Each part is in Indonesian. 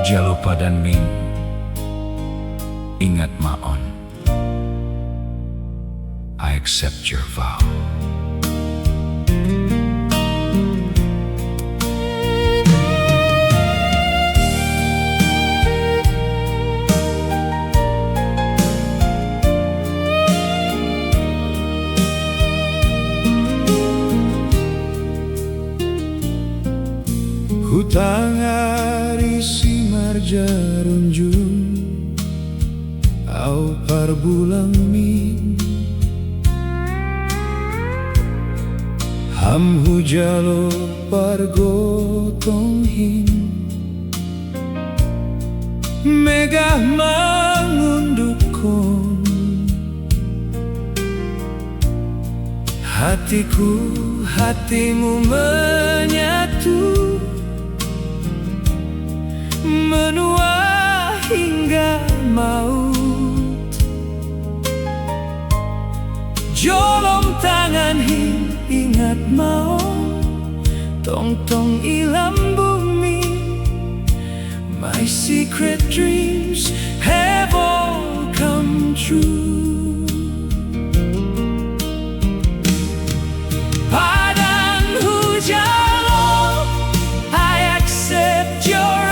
Hujalo padan min, ingat maon. I accept your vow. Hutang ari simarja runjung au parbulang min ham hujalo pargotong hin megah mangundukon hatiku hatimu menyatu menua hingga maut. Jolong tangan ingat mau tong-tong ilam bumi. My secret dreams have all come true. Padan hujalo, I accept your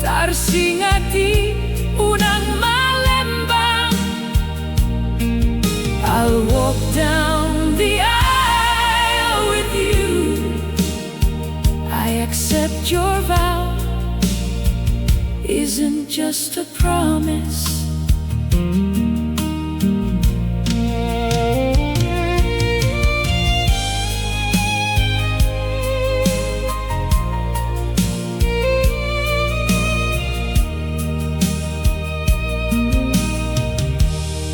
tarsingati unang malembang. I'll walk down the aisle with you. I accept your vow isn't just a promise.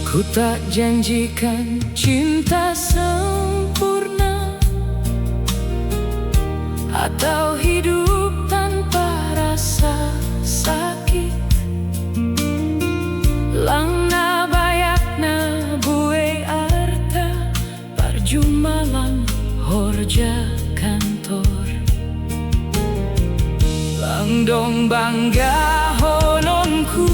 Ku tak janjikan cinta sempurna atau hidup tanpa rasa sakit. Langna bayakna buai arta parjumalang horja kantor. Langdong bangga hononku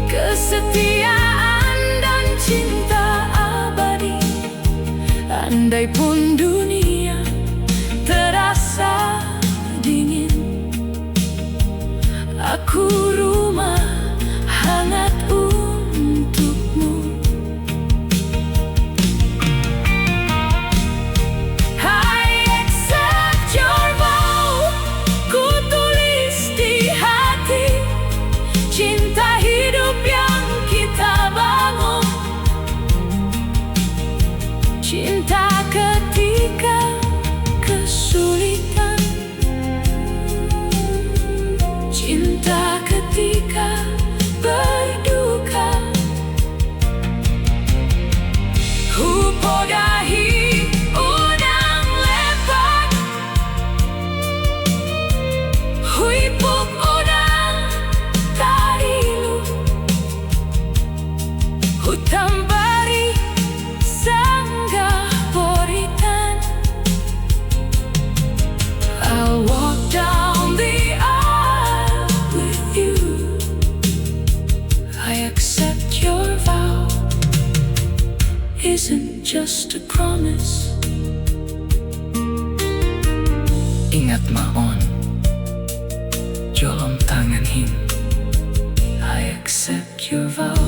kesetiaan dan cinta abadi. Andai pun dunia terasa dingin, aku rumah hangat untukmu. I accept your vow, ku tulis di hati. Cinta hidup yang kita bangun, cinta ketika kesulitan, cinta ketika berduka. Hupodahi unang lepak, huipuk hutang bari sanggah boritan. I'll walk down the aisle with you. I accept your vow isn't just a promise. Ingat maon, jolong tangan hin. I accept your vow